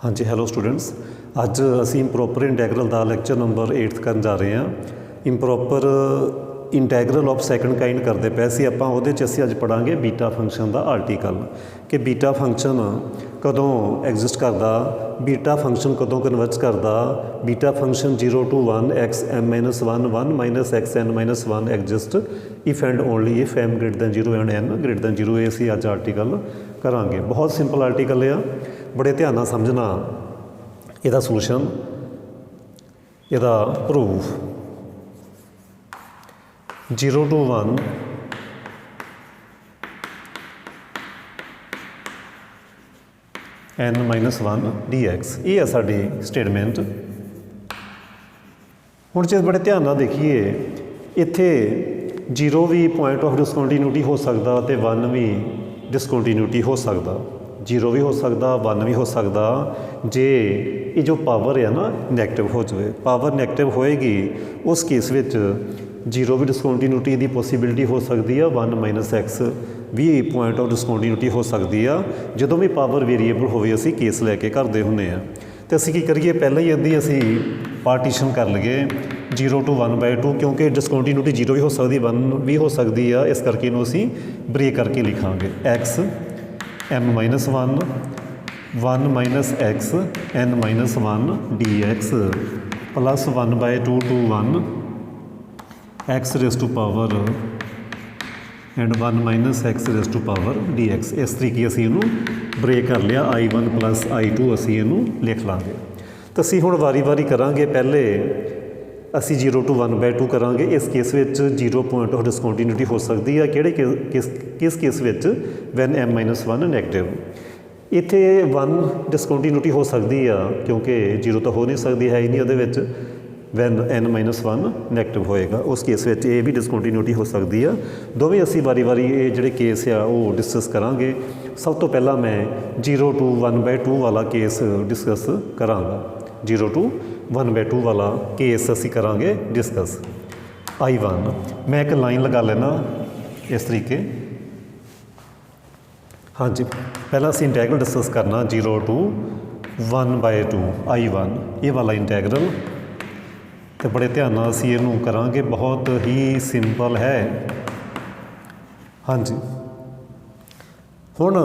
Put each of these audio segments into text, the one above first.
हाँ जी, hello students. अज असी improper इंटैगरल का लैक्चर नंबर 8th करन जा रहे हैं। Improper integral of second kind करते पे सी आपां उहदे च असी अज पढ़ांगे बीटा फंक्शन का आर्टिकल कि बीटा फंक्शन कदों एग्जिस्ट करता, बीटा फंक्शन कदों कन्वर्ज करता, beta function 0 to 1 x m minus 1 1 minus x n minus 1 exist if and only if m greater than 0 and n greater than 0। ये असी अज article करांगे। बहुत सिंपल आर्टिकल आ, बड़े ध्यान नाल समझना। इहदा सोल्यूशन, इहदा proof 0 to 1 n minus 1 dx, ये है साडी स्टेटमेंट। हुण जे बड़े ध्यान नाल देखिए, इत्थे 0 भी पॉइंट ऑफ डिसकंटीन्यूटी हो सकता तो 1 भी डिसकंटीन्यूटी हो सकता। 0 भी हो सकता, 1 भी हो सकता जे ये जो पावर है ना नैगेटिव हो जाए। पावर नैगेटिव होएगी उस केस विच 0 भी डिसकंटीन्यूटी की पॉसिबिलिटी हो सकती है, 1 माइनस एक्स भी पॉइंट ऑफ डिसकंटीन्यूटी हो सकती है। जो भी पावर वेरीएबल होवे असी केस लैके करते होंगे हैं। तो असी की करिए, पहले ही यदि असी पार्टीशन कर लईए 0 to 1/2, क्योंकि डिसकंटीन्यूटी 0 भी हो सकती, 1 भी हो सकती है। इस करके इनू असी ब्रेक करके लिखांगे x m minus 1 1 minus x n minus 1 dx plus 1/2 to 1 x raised to power and 1 minus X raise to power dx। इस तरीके असी इनू ब्रेक कर लिया। I1 प्लस I2 असी इनू लिख लाँगे। तो असी हुण वारी वारी करांगे। पहले असी 0 to 1/2 करांगे। इस केस विच 0 पॉइंट ऑफ डिसकंटीन्यूटी हो सकती है। किहड़े किस केस विच? वैन m minus 1 नैगेटिव। इत्थे 1 डिसकंटीन्यूटी हो सकती है, क्योंकि 0 तो हो नहीं सकती, है ही नहीं उहदे विच। वैन n minus 1 नैगेटिव होएगा, उस केस विच ये भी डिसकंटीन्यूटी हो सकती है। दोवें असी वारी वारी ये जिहड़े केस आ वो डिस्कस करांगे। सब तो पहला मैं 0 to 1/2 वाला केस डिस्कस करांगा। 0 to 1/2 वाला केस असी करांगे डिस्कस। I1 मैं एक लाइन लगा लेना इस तरीके। हाँ जी, पहला असी इंटैगरल डिस्कस करना 0 to 1/2 I1, ये वाला इंटैगरल। तो बड़े ध्यान नाल असी इहनूं करांगे, बहुत ही सिंपल है। हाँ जी, हुण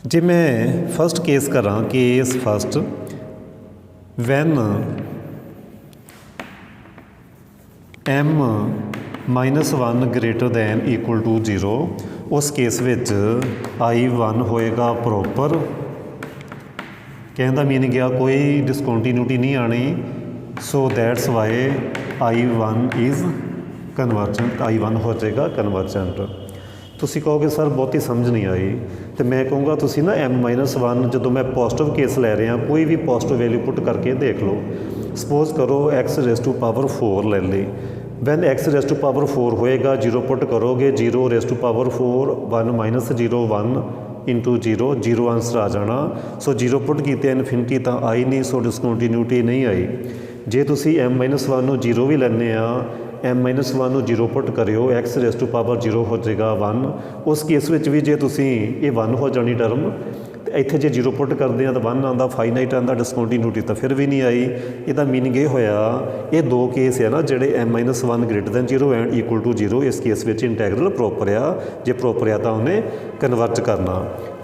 जे मैं फस्ट केस करा, case first when m minus 1 greater than equal to 0, उस केस विच I1 होएगा प्रॉपर। कहने का मीनिंग आ कोई डिसकंटीन्यूटी नहीं आनी। सो that's Y I1 is convergent. I1 हो जाएगा कन्वर्जेंट। तुसी कहोगे सर बहुती समझ नहीं आई, तो मैं कहूँगा तुसी ना m minus 1 जो मैं पॉजिटिव केस लै रहे हैं, कोई भी पॉजिटिव वैल्यू पुट करके देख लो। सपोज करो x रेज़ टू पावर 4 ले ली। When x raise to power 4 होएगा, 0 पुट करोगे, 0 raise to power 4 1 minus 0 1 into 0 0 answer आ जाना। सो 0 पुट किए इनफिनिटी तो आई नहीं, सो डिसकंटीन्यूटी नहीं आई। जे तुसी m minus 1 नूं 0 भी लैने आ, m minus 1 नूं 0 पुट करियो, x रेज़ टू पावर 0 हो जाएगा 1। उस केस विच भी जे तुसी ये 1 हो जानी टर्म, तो इत्थे जे 0 पुट करते हैं तो 1 आंदा, फाइनाइट आंदा, डिसकंटीन्यूटी तो फिर भी नहीं आई। इहदा मीनिंग ये होया, ये दो केस है ना जिहड़े m minus 1 greater than 0 and equal to 0, इस केस विच इंटैगरल प्रॉपर आ। जे प्रॉपर आ तो उन्हें कन्वर्ट करना।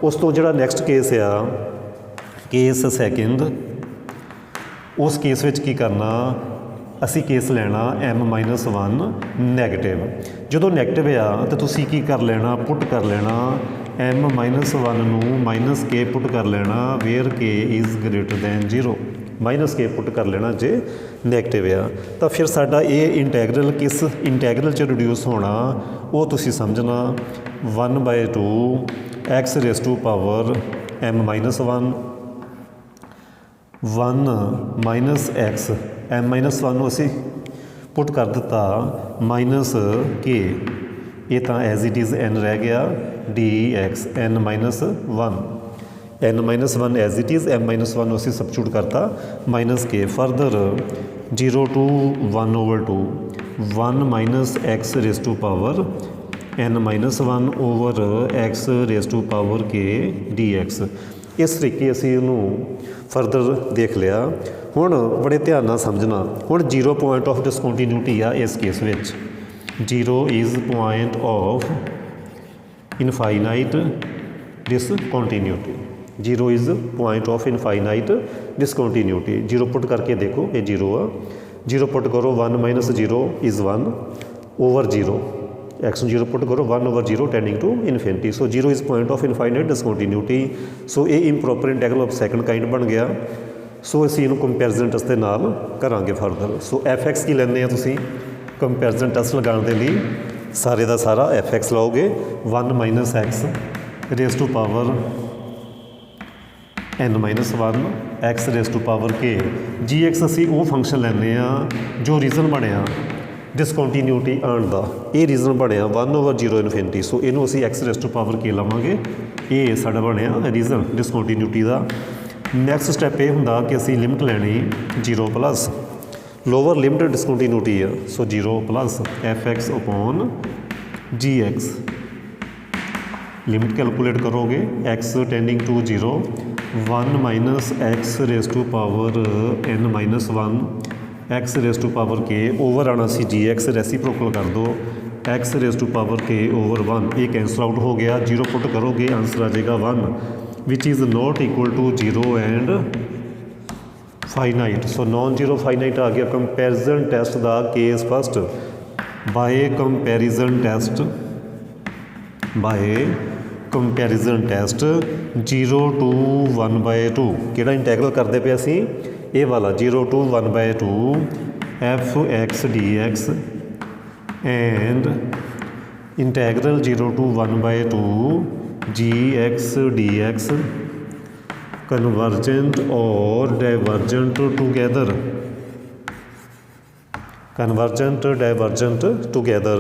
उस तो जिहड़ा नैक्सट केस आ, केस सैकेंड, उस केस विच की करना, असी केस लेना m minus 1 नैगेटिव। जो नैगेटिव आ तो तुसी की कर लेना, पुट कर लेना m minus 1 नूं माइनस के पुट कर लेना, where k is greater than 0। Minus के पुट कर लेना जे नैगेटिव आ। तो फिर साडा ये इंटैगरल किस इंटैगरल च रिड्यूस होना, वो तुसी समझना 1/2 x raise to power m minus 1 1 minus X m minus 1 असी पुट कर दिता माइनस के, ये तो एज इट इज़ n रह गया dx n minus 1 n minus 1 as it is, m minus 1 असी सबस्टिट्यूट करता माइनस के। Further 0 to 1/2 1 minus X raise to power n -1 over x raise to power k dx। इस तरीके असी इहनूं further देख लिया। हुण बड़े ध्यान नाल समझना, हुण जीरो पॉइंट ऑफ डिसकॉन्टीन्यूटी आ इस केस विच। Zero is point of infinite discontinuity. Zero is point of infinite discontinuity. Zero put करके देखो, ये जीरो आ। जीरो पुट करो, 1 minus zero is 1 over zero. X zero put करो, 1 over zero tending to infinity. So zero is point of infinite discontinuity. So ये improper integral of second kind बन गया। सो असीं इहनूं कंपैरिजन टेस्ट दे नाल करांगे further. सो f x की लैंदे आ तुसीं कंपैरिजन टेस्ट लगाउण दे लई सारे दा सारा एफ एक्स लाओगे, 1 minus x raise to power n-1 x raise to power k। G X असी वो फंक्शन लैंदे आ जो रीजन बनिया डिसकॉन्टीन्यूटी आउण दा। ये रीजन बनिया 1 ओवर जीरो इनफिनिटी। सो इनू असी X raise to power k लवांगे। ये साडा बनिया रीजन डिसकॉन्टीन्यूटी दा। नैक्सट स्टैप ये हुंदा कि असी लिमिट लैनी zero plus lower limit discontinuity है। So zero plus f x upon g x. Limit calculate करोगे, x tending to zero, 1 minus x raise to power n-1 x raise to power k over आना सी g x, reciprocal कर दो, x raise to power k over 1। ये cancel out हो गया। Zero put करोगे, answer आ जाएगा 1 which is not equal to zero and finite. So non zero finite आ गया। कंपैरिजन टेस्ट दा केस first by comparison test, by comparison test zero to 1/2 किहड़ा इंटैगरल करते पे असी, ये वाला zero to 1/2 f x d x and integral zero to 1/2 g x d x convergent और divergent together, convergent divergent together.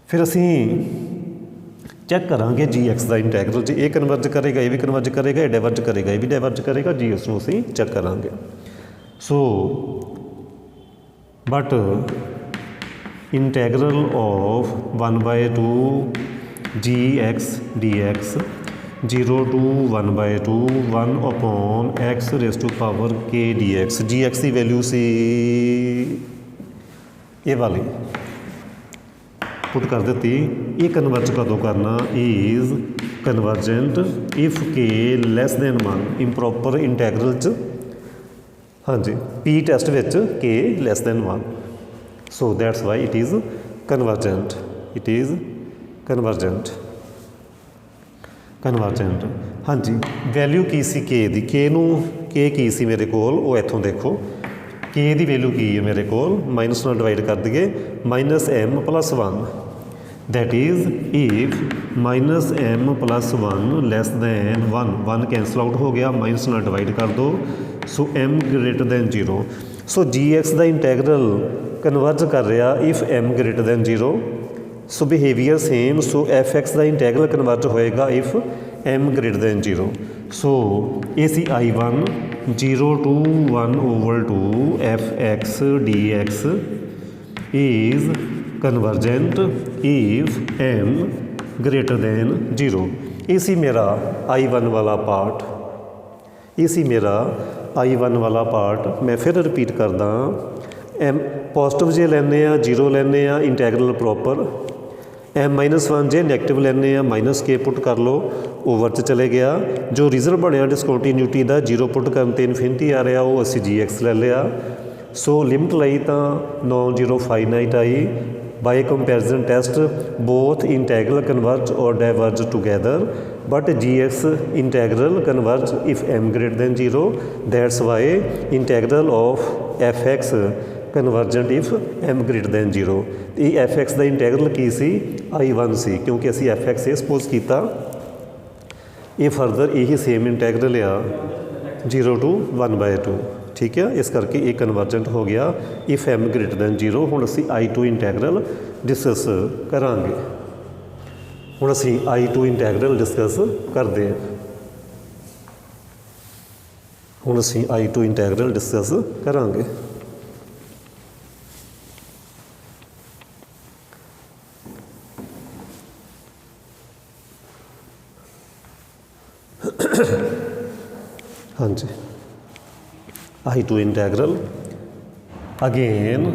फिर असी चैक करांगे जी एक्स का इंटैगरल, जी ये कन्वर्ज करेगा, ये भी कन्वर्ज करेगा, ये डाइवर्ज करेगा, ये भी डाइवर्ज करेगा, जी इसनूं असी चैक करांगे। So but integral of 1/2 g x d x zero to 1/2 1 upon x raise to power k d x. G x की वैल्यू सी ये वाली पुट कर दी। ये कन्वर्ज कदों करना, is convergent if k less than 1 improper integral च, हाँ जी पी टैस्ट विच k less than 1। So that's why it is convergent, it is convergent, convergent. हाँ जी वैल्यू की सी के दी, के की सी मेरे कोल, वो इत्थों देखो के दी वैल्यू की है मेरे कोल, माइनस नाल डिवाइड कर दिए, -m+1 that is if -m+1 less than 1 cancel out हो गया, माइनस नाल डिवाइड कर दो। So m greater than 0। So g x का इंटैगरल कन्वर्ज कर रहा if m greater than 0। So behaviour same. So f x का इंटैगरल कन्वर्ज होएगा if m greater than 0। So a c I1 0 to 1/2 f x d x is convergent if m greater than 0। ये सी मेरा I1 वाला part, ये सी मेरा I1 वाला part. मैं फिर रिपीट करदा, m पॉजिटिव जे लैने आ, जीरो लैने आ, इंटैगरल प्रॉपर, m-1 जे नैगेटिव लैने आ, -k पुट कर लो, ओवर च चले गया। जो रीजन बनया डिसकॉन्टीन्यूटी का, जीरो पुट करन ते इनफिनिटी आ रहा, वो असी जी एक्स ले लिया। सो लिमिट लई तो नॉन जीरो फाइनाइट आई। By comparison test both integral converge और diverge together, but g x integral converge if m greater than 0। That's why integral of f x convergent if m greater than 0। ये F x का इंटैगरल की सी I1 सी, क्योंकि असी F x ये suppose किया। ये further यही सेम इंटैगरल आ 0 to 1/2, ठीक है। इस करके ये कन्वर्जेंट हो गया इफ m ग्रेटर दैन 0। हुण असी I2 इंटैगरल डिस्कस करांगे। हुण असी I2 इंटैगरल डिस्कस करते हैं। हुण असी I2 इंटैगरल डिस्कस करांगे। हाँ जी I2 इंटैगरल अगेन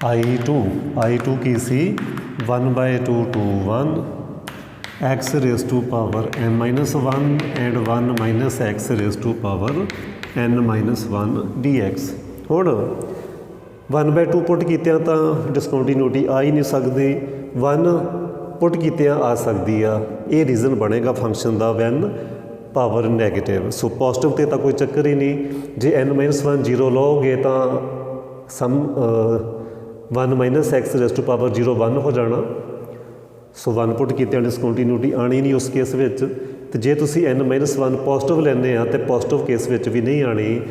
I2 की सी 1/2 to 1 x raise to power n-1 and 1 minus x raise to power n-1 dx। हुण 1/2 पुट कीतिया तो डिसकॉन्टीन्यूटी आ ही नहीं सकती, 1 पुट कीतिया आ सकती आ। ये रीजन बनेगा फंक्शन का one power negative. So positive तो कोई चक्कर ही नहीं, जे n-1 0 लोगे तो sum 1 minus x raise to power 0 1 हो जाना। सो 1 पुट कीतिया डिसकॉन्टीन्यूटी आनी नहीं उस केस में। तो जे तुसी n-1 पॉजिटिव लैने तो पॉजिटिव केस में भी नहीं आनी।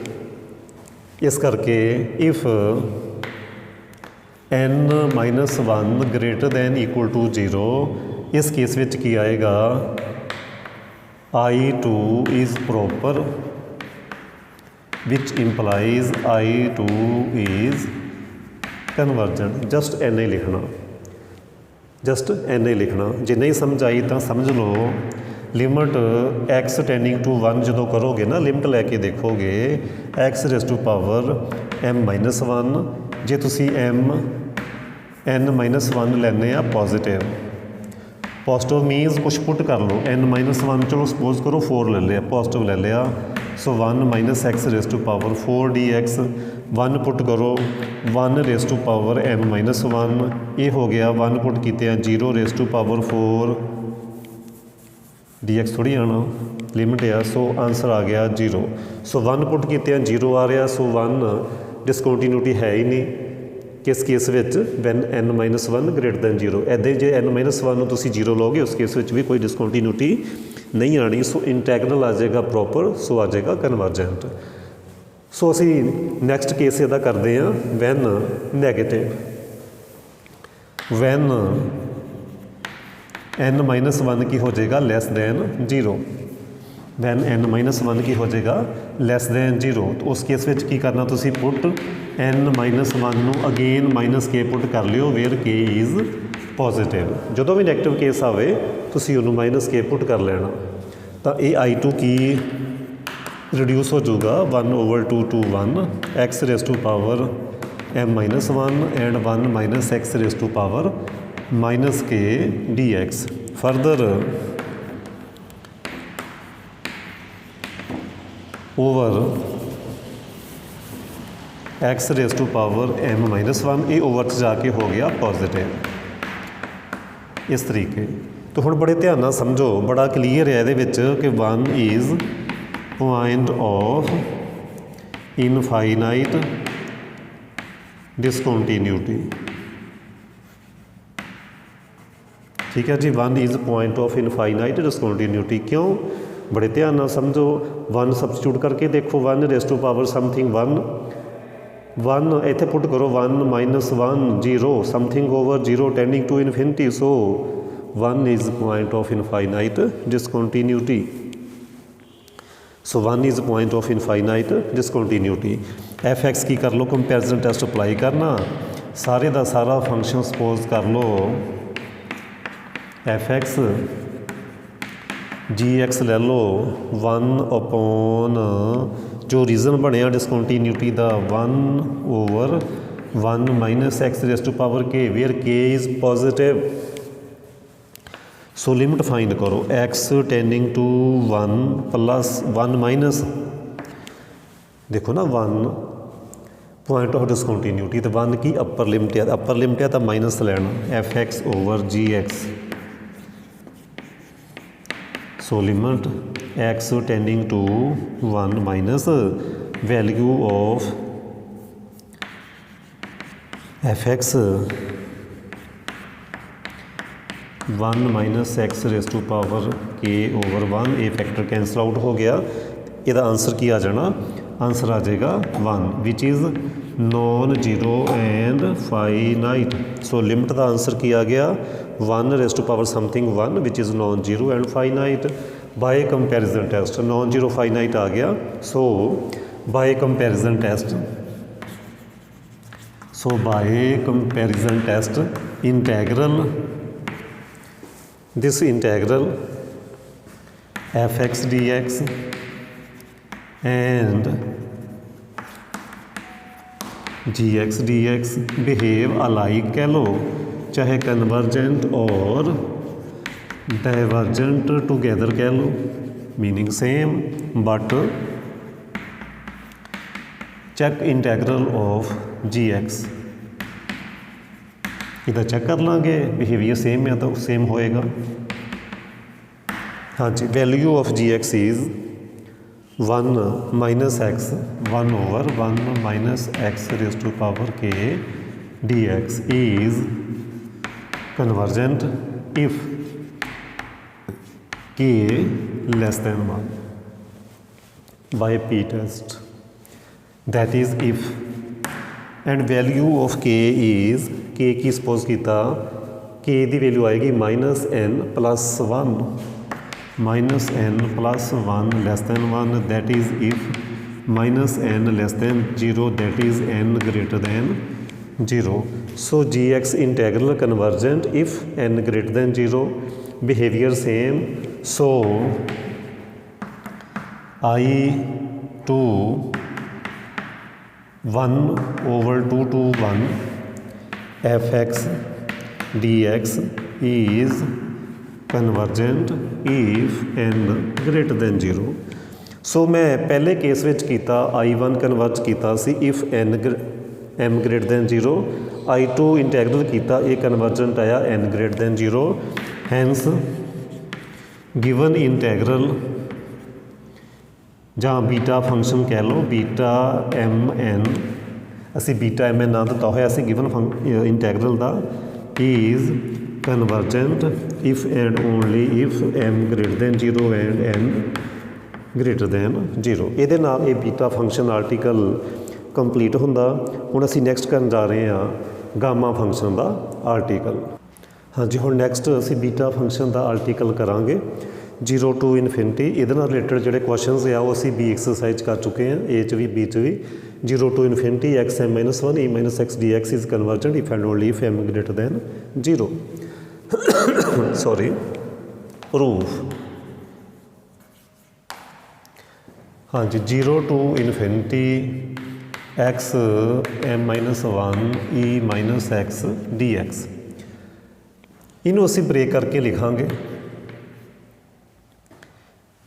इस करके if n-1 greater than equal to 0 इस केस में की आएगा I2 is proper which implies I2 is convergent. Just n ही लिखना, जस्ट एन ही लिखना। जे नहीं समझ आई तो समझ लो लिमिट x टेंडिंग टू 1 जो करोगे ना, लिमिट लैके देखोगे x raise to power m-1 जे तुसी n-1 लैने आ पॉजिटिव। पॉजिटिव मीनस कुछ पुट कर लो, n-1 चलो सपोज करो 4 ले लिया, पॉजिटिव ले लिया। So 1 minus x raise to power 4 dx, 1 put करो 1 रेज टू पावर m-1 ये हो गया। 1 पुट किए 0 रेज टू पावर 4 dx थोड़ी आना, लिमिट आ। सो आंसर आ गया 0। सो 1 पुट किए 0 आ रहा। सो 1 डिसकॉन्टीन्यूटी है ही नहीं किस केस विच वैन n-1 ग्रेटर दैन 0। ऐसे जे n-1 तुसी 0 लोगे उस केस विच भी कोई डिसकॉन्टीन्यूटी नहीं आनी। सो इंटैगरल आ जाएगा प्रॉपर, सो आ जाएगा कन्वर्जेंट। सो असी नैक्सट केस इहदा करते हैं वैन नैगेटिव। वैन n-1 की हो जाएगा लैस दैन 0। वैन n-1 की हो जाएगा लैस दैन 0। तो उस केस में की करना तुसी पुट n-1 नू अगेन माइनस के पुट कर लियो वेयर के इज़ पॉजिटिव। जो भी नैगेटिव केस आवे तुसी उन्होंने माइनस के पुट कर लेना। तो ये I2 की रिड्यूस हो जाऊगा 1/2 to 1 x raise to power m-1 and 1 minus x raise to power minus k dx। Further over x raise to power m-1 ये ओवर जाके हो गया पॉजिटिव। इस तरीके तो हुण बड़े ध्यान नाल समझो, बड़ा क्लीयर है ये कि 1 इज़ पॉइंट ऑफ इनफाइनाइट डिसकॉन्टीन्यूटी। ठीक है जी, 1 इज़ पॉइंट ऑफ इनफाइनाइट डिसकॉन्टीन्यूटी। क्यों? बड़े ध्यान नाल समझो। 1 सबस्टिट्यूट करके देखो 1 रेज टू पावर समथिंग 1 इत्थे पुट करो 1 minus 1 0 something over 0 tending to infinity. So 1 is point of infinite discontinuity. So 1 is point of infinite discontinuity. f(x) की कर लो कंपैरिजन टेस्ट अप्लाई करना, सारे का सारा फंक्शन सपोज कर लो f(x) g(x) ले लो 1 जो रीजन बनया डिसकॉन्टीन्यूटी का 1/1 minus x raise to power k where k is positive. So limit find करो x tending to 1 plus 1 minus, देखो ना 1 पॉइंट ऑफ डिसकॉन्टीन्यूटी तो 1 की अपर लिमिट है तो माइनस लेना f(x) over g(x). So limit x tending to 1 minus value of f(x) 1 minus x raise to power k over 1 ये factor cancel out हो गया। इसका आंसर की आ जाना, आंसर आ जाएगा 1 which is non zero and finite. So limit का answer की आ गया 1 raise to power something 1 which is non zero and finite. By comparison test non zero finite आ गया। So by comparison test, so by comparison test integral, this integral fx dx and gx dx behave alike कह लो, चाहे convergent और divergent together कह लो, meaning same, but check integral of gx, इधर check कर लाँगे बिहेवियर सेम है तो सेम होएगा। हाँ जी, value of gx is 1 minus x 1 over 1 minus x raise to power k dx is convergent if k less than 1 by p test, that is if, and value of k is, k की suppose किया k की value आएगी minus n plus 1, minus n plus 1 less than 1, that is if minus n less than 0, that is n greater than 0। So gx integral convergent if n greater than 0, behaviour same. So I to 1 over 2 to 1 fx dx is convergent if n greater than 0। So मैं पहले case विच कीता I1 converge कीता सी if n m greater than 0, I2 integral कीता ये convergent आया n greater than 0, hence given integral ਜਾਂ बीटा फंक्शन कह लो बीटा mn, असी बीटा mn ना दिता होया सी गिवन इंटैग्रल का, is convergent if and only if m greater than 0 and n greater than 0। ये नाल ये बीटा फंक्शन आर्टिकल कंप्लीट होंदा। हुण असी नैक्सट करन जा रहे हैं गामा फंक्शन का आर्टिकल। हाँ जी, हुण नैक्सट असी बीटा फंक्शन का आर्टिकल करांगे 0 टू इनफिनिटी। इहदे नाल रिलेटेड जिहड़े क्वेश्चनस आ वो असी बी एक्सरसाइज कर चुके हैं, ए च भी बी च भी। 0 to infinity x m minus 1 e minus x d x is convergent if and only if m greater than 0। Sorry, proof. हाँ जी, 0 to infinity x m minus 1 e minus x d x, इनू असी break करके लिखांगे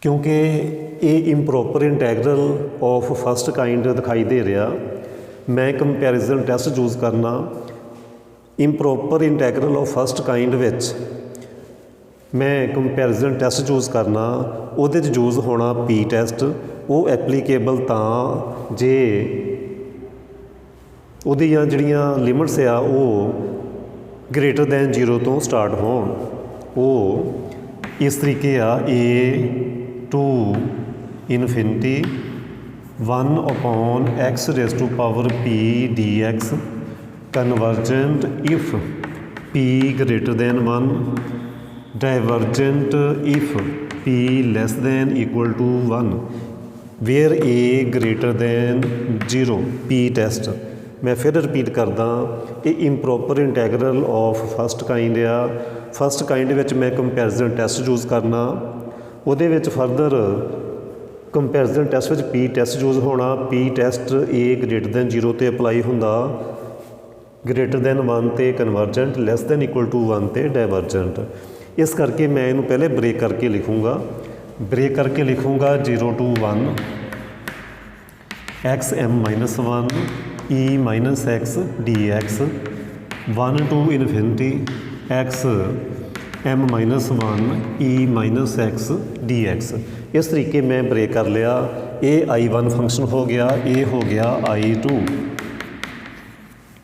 क्योंकि ये improper integral of first kind दिखाई दे रहा। मैं कंपैरिजन टेस्ट यूज़ करना improper integral of first kind विच, मैं कंपैरिजन टेस्ट यूज़ करना उहदे च यूज़ होना पी टेस्ट। वो एप्लीकेबल तां जे उहदियां जिहड़ियां लिमिट्स आ वो ग्रेटर दैन 0 तो स्टार्ट होण। वो इस तरीके आ a to infinity 1 upon x raise to power p d x convergent if p greater than 1, divergent if p less than equal to 1, where a greater than 0 p test. मैं फिर repeat करदा, ये improper integral of first kind आ। First kind विच मैं comparison test use करना, ਉਹਦੇ ਵਿੱਚ फर्दर कंपैरिजन टेस्ट ਵਿੱਚ पी टेस्ट यूज़ होना। पी टेस्ट ए ग्रेटर दैन 0 ਤੇ ਅਪਲਾਈ ਹੁੰਦਾ, ग्रेटर दैन 1 ਤੇ convergent, less than equal to 1 ਤੇ डाइवर्जेंट। इस करके मैं इनू पहले ब्रेक करके लिखूँगा। ब्रेक करके लिखूँगा 0 to 1 x m minus 1 e minus x d x, 1 to infinity x m minus 1 e minus x d x. इस तरीके मैं ब्रेक कर लिया। ए I1 फंक्शन हो गया, ए हो गया I2।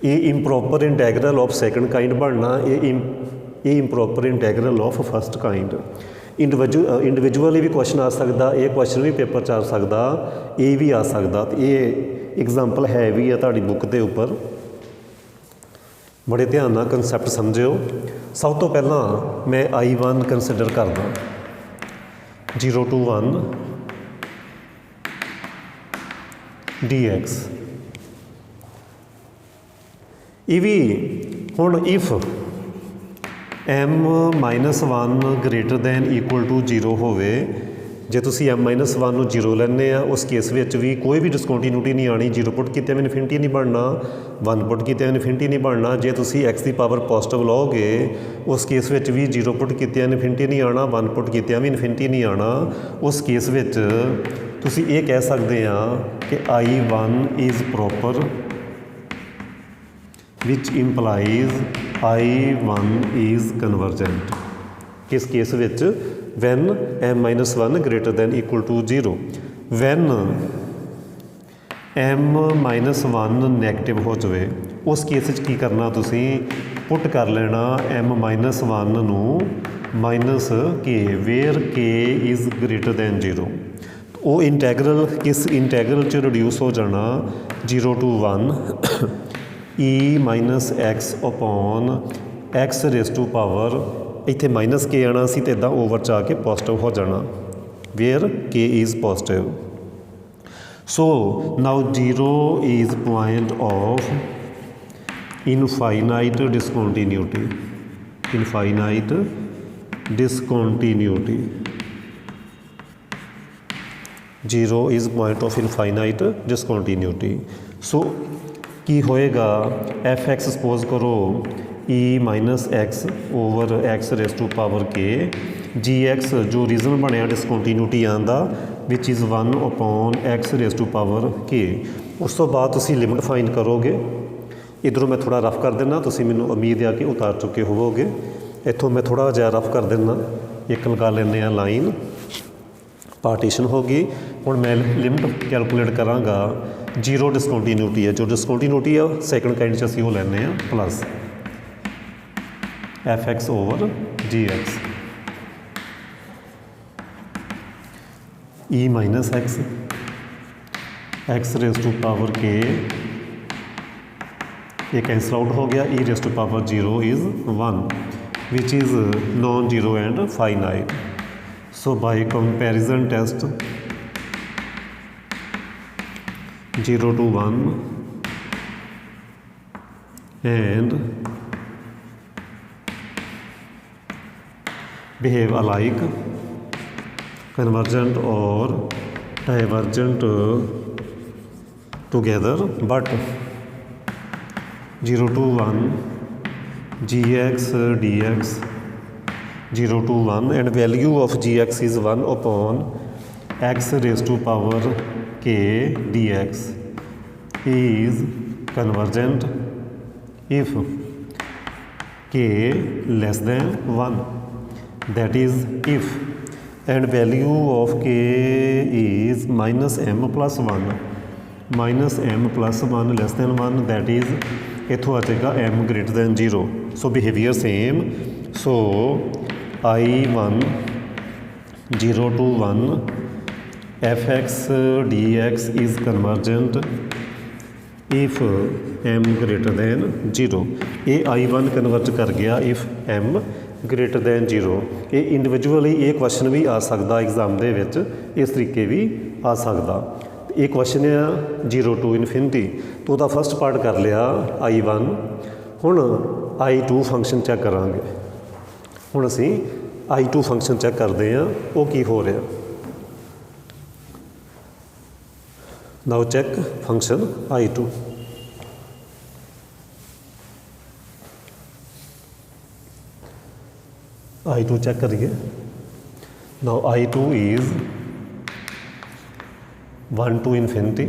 ये improper integral of second kind बनना, ये improper integral of first kind. Individually भी क्वेश्चन आ सकता, ये क्वेश्चन भी पेपर च आ सकता, ये भी आ सकता। ये एग्जाम्पल है भी है तुहाडी बुक के उपर, बड़े ध्यान नाल कंसैप्ट समझिओ। सब तो पहला मैं I1 कंसिडर करदा 0 टू 1 dx। ये भी हुण if m minus 1 greater than equal to 0 होवे जे तुसी m-1 ਨੂੰ 0 ਲੈਂਦੇ ਆ ਉਸ ਕੇਸ ਵਿੱਚ ਵੀ ਕੋਈ ਵੀ ਡਿਸਕੰਟੀਨਿਊਟੀ ਨਹੀਂ ਆਣੀ। 0 ਪੁੱਟ ਕੀਤੇ ਵੀ ਇਨਫਿਨਿਟੀ ਨਹੀਂ ਬਣਨਾ, 1 ਪੁੱਟ ਕੀਤੇ ਇਨਫਿਨਿਟੀ ਨਹੀਂ ਬਣਨਾ। ਜੇ ਤੁਸੀਂ x ਦੀ ਪਾਵਰ ਪੋਜ਼ਿਟਿਵ ਲਓਗੇ ਉਸ ਕੇਸ ਵਿੱਚ ਵੀ 0 ਪੁੱਟ ਕੀਤੇ ਇਨਫਿਨਿਟੀ ਨਹੀਂ ਆਣਾ, 1 ਪੁੱਟ ਕੀਤਿਆਂ ਵੀ ਇਨਫਿਨਿਟੀ ਨਹੀਂ ਆਣਾ। ਉਸ ਕੇਸ ਵਿੱਚ ਤੁਸੀਂ ਇਹ ਕਹਿ ਸਕਦੇ ਆ ਕਿ I1 is proper which implies I1 is convergent। किस case which when m-1 greater than equal to 0, when m-1 negative ਹੋ ਜਾਵੇ ਉਸ ਕੇਸ ਵਿੱਚ ਕੀ ਕਰਨਾ, ਤੁਸੀਂ ਪੁੱਟ ਕਰ ਲੈਣਾ m-1 ਨੂੰ minus k where k is greater than 0। ਉਹ ਇੰਟੈਗਰਲ ਕਿਸ ਇੰਟੈਗਰਲ 'ਚ ਰਿਡਿਊਸ ਹੋ ਜਾਣਾ 0 to 1 e minus x upon x raise to power, ਇੱਥੇ ਮਾਈਨਸ ਕੇ ਆਉਣਾ ਸੀ ਅਤੇ ਇੱਦਾਂ ਓਵਰ 'ਚ ਆ ਕੇ ਪੋਜ਼ੀਟਿਵ ਹੋ ਜਾਣਾ where k is positive. So now 0 is point of infinite discontinuity, infinite discontinuity. 0 is point of infinite discontinuity. So की होएगा f(x) सपोज करो e minus x over x raise to power k g(x) जो region बनया discontinuity आंदा which is 1 upon x raise to power k। उस तो बाद तुसी लिमिट फाइंड करोगे। इधरों मैं थोड़ा रफ कर देना, तुसी मैनू उम्मीद है कि उतार चुके होवोगे। इत्थों मैं थोड़ा जिहा रफ कर देना, एक लगा लेने लाइन, पार्टीशन होगी। हुण मैं लिमिट कैलकुलेट करांगा। 0 डिसकंटिन्यूटी है, जो डिसकंटिन्यूटी है सैकेंड काइंड च असीं वो लैने आ plus f(x) over g(x) e minus x raise to power k, ये कैंसल आउट हो गया। e raise to power 0 is 1 which is non zero and finite. So by comparison test 0 to 1 and behave alike, convergent or divergent together, but 0 to 1 gx dx 0 to 1 and value of gx is 1 upon x raised to power k dx is convergent if k less than 1, that is if, and value of k is minus m plus 1, minus m plus 1 less than 1, that is इथों आ जाएगा m greater than 0। so behavior same। so I1 0 to 1 f(x) dx is convergent if m greater than 0। ये I1 converge कर गया if m greater than 0। ये individually ये question भी आ सकता exam दे विच, इस तरीके भी आ सकता। ये क्वेश्चन है 0 to इनफिनिटी, तो वह फस्ट पार्ट कर लिया I1। हुण I2 फंक्शन चैक करांगे। हुण असीं I2 फंक्शन चैक करते हैं वो की हो रहा। Now check function I2। I2 check करिए। Now I2 is 1 to infinity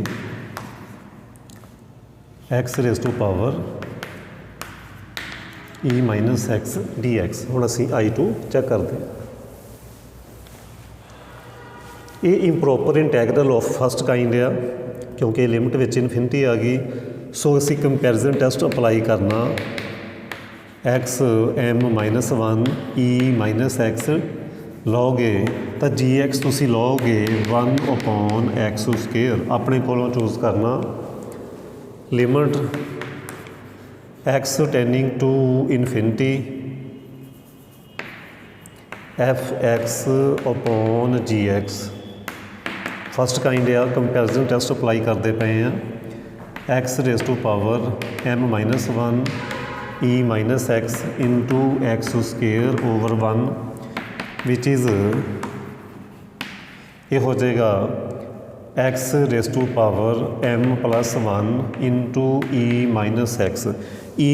x raise to power e minus x dx। हुण असीं I2 चैक करते हैं। ये improper integral of first kind आ, क्योंकि लिमिट विच इनफिनिटी आ गई। सो असीं कंपैरिजन टेस्ट अपलाई करना x m-1 e minus x लओगे तो gx तुसीं लओगे 1 अपॉन x स्क्वेयर। अपने कोलों चूज करना limit x tending to infinity f(x) upon gx। First kind आ, कंपैरिजन टेस्ट अपलाई करते पे हैं। x raise to power m-1 e minus x into x square over 1 which is ਇਹ ਹੋ ਜਾਏਗਾ x raise to power m plus 1 into e minus x e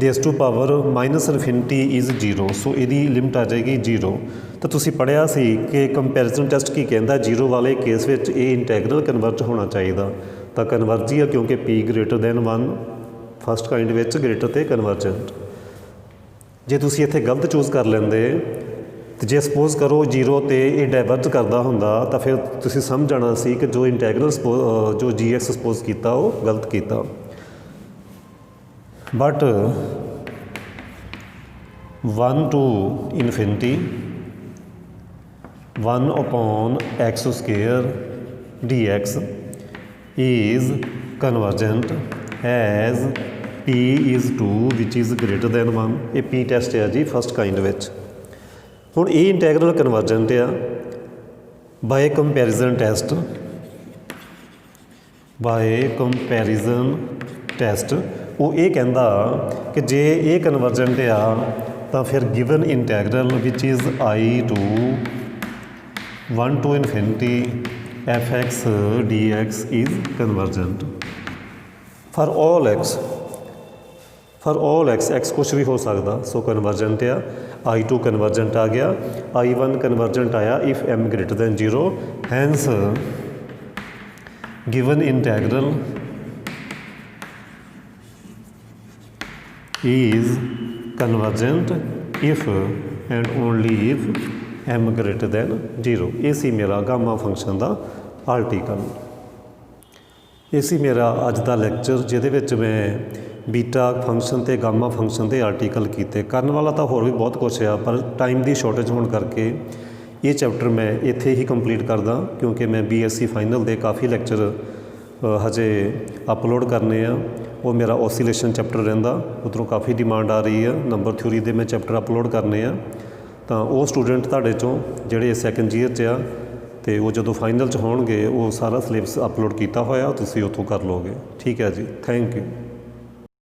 raise to power minus infinity is 0 so ਇਹਦੀ limit ਆ ਜਾਏਗੀ 0। ਤਾਂ ਤੁਸੀਂ ਪੜ੍ਹਿਆ ਸੀ ਕਿ ਕੰਪੈਰੀਜ਼ਨ ਟੈਸਟ ਕੀ ਕਹਿੰਦਾ 0 ਵਾਲੇ ਕੇਸ ਵਿੱਚ ਇਹ ਇੰਟੈਗਰਲ ਕਨਵਰਜ ਹੋਣਾ ਚਾਹੀਦਾ, ਤਾਂ ਕਨਵਰਜ ਹੀ ਆ ਕਿਉਂਕਿ p ਗ੍ਰੇਟਰ ਦੈਨ 1 ਫਸਟ ਕਾइंड ਵਿੱਚ ਗ੍ਰੇਟਰ ਤੇ ਕਨਵਰਜੈਂਟ। ਜੇ ਤੁਸੀਂ ਇੱਥੇ ਗਲਤ ਚੂਜ਼ ਕਰ ਲੈਂਦੇ ਤੇ ਜੇ ਸਪੋਜ਼ ਕਰੋ 0 ਤੇ ਇਹ ਡਾਇਵਰਜ ਕਰਦਾ ਹੁੰਦਾ ਤਾਂ ਫਿਰ ਤੁਸੀਂ ਸਮਝ ਜਾਣਾ ਸੀ ਕਿ ਜੋ ਇੰਟੈਗਰਲ ਜੋ gx ਸਪੋਜ਼ ਕੀਤਾ ਉਹ ਗਲਤ ਕੀਤਾ। But 1 to infinity 1 upon x square dx is convergent as p is 2 which is greater than 1। ਇਹ p ਟੈਸਟ ਹੈ ਜੀ ਫਸਟ ਕਾइंड ਵਿੱਚ। ਹੁਣ ਇਹ ਇੰਟੈਗਰਲ ਕਨਵਰਜੈਂਟ ਆ by comparison test, by comparison test ਉਹ ਇਹ ਕਹਿੰਦਾ ਕਿ ਜੇ ਇਹ ਕਨਵਰਜੈਂਟ ਆ ਤਾਂ ਫਿਰ ਗਿਵਨ ਇੰਟੈਗਰਲ ਵਿਚ is i to 1 to infinity fx dx is convergent for all x। For all x कुछ भी हो सकता, सो कन्वर्जेंट आ i2 कन्वर्जेंट आ गया, i1 कन्वर्जेंट आया if m greater than 0। Hence given integral is convergent if and only if m greater than 0। ये सी मेरा gamma function का article. ये सी मेरा अज का लैक्चर जिहदे विच मैं बीटा फंक्शन ते गामा फंक्शन के आर्टिकल किए। करने वाला तो होर भी बहुत कुछ आ पर टाइम की शॉर्टेज होने करके ये चैप्टर मैं इत्थे ही कंप्लीट करदा क्योंकि मैं BSc फाइनल के काफ़ी लैक्चर हजे अपलोड करने आ। वो मेरा ओसीलेशन चैप्टर रहिंदा, उधरों काफ़ी डिमांड आ रही है। नंबर थ्योरी के मैं चैप्टर अपलोड करने आ, तो वो स्टूडेंट तुहाडे चों जिहड़े सैकेंड ईयर च आ तो वो जो फाइनल च होणगे वो सारा सिलेबस अपलोड किया होया, तुसीं उत्थों कर लोगे। ठीक है जी, थैंक यू।